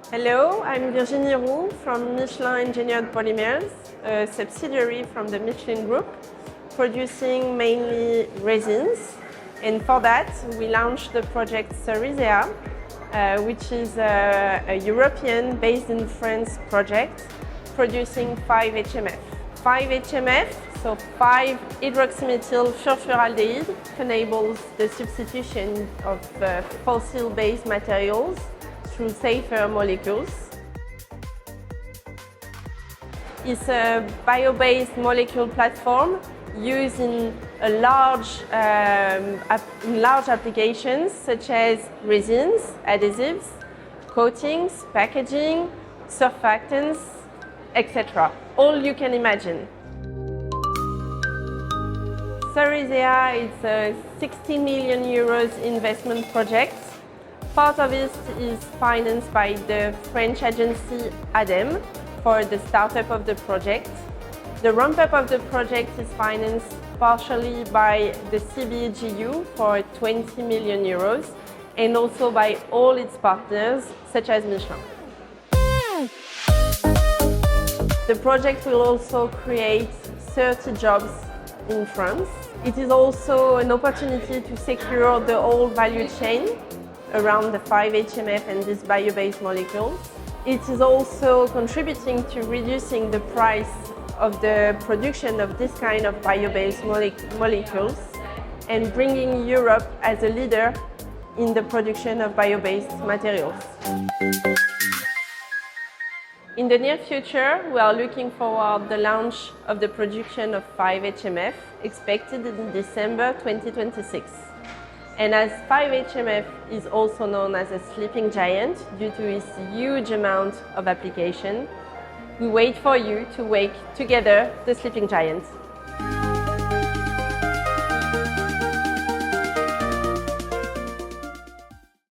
Hello, I'm Virginie Roux from Michelin Polymers, a subsidiary from the Michelin Group, producing mainly resins. And for that, we launched the project CERISEA, which is a European, based in France project, producing 5-HMF. 5-HMF, so 5-hydroxymethyl furfuraldehyde, enables the substitution of fossil-based materials through safer molecules. It's a bio-based molecule platform used in large applications such as resins, adhesives, coatings, packaging, surfactants, etc. All you can imagine. CERISEA is a 60 million euros investment project. Part of it is financed by the French agency ADEME for the startup of the project. The ramp-up of the project is financed partially by the CBE JU for 20 million euros and also by all its partners, such as Michelin. The project will also create 30 jobs in France. It is also an opportunity to secure the whole value chain around the 5-HMF and these bio-based molecules. It is also contributing to reducing the price of the production of this kind of bio-based molecules and bringing Europe as a leader in the production of bio-based materials. In the near future, we are looking forward to the launch of the production of 5-HMF, expected in December 2026. And as 5-HMF is also known as a sleeping giant due to its huge amount of application, we wait for you to wake together the sleeping giant.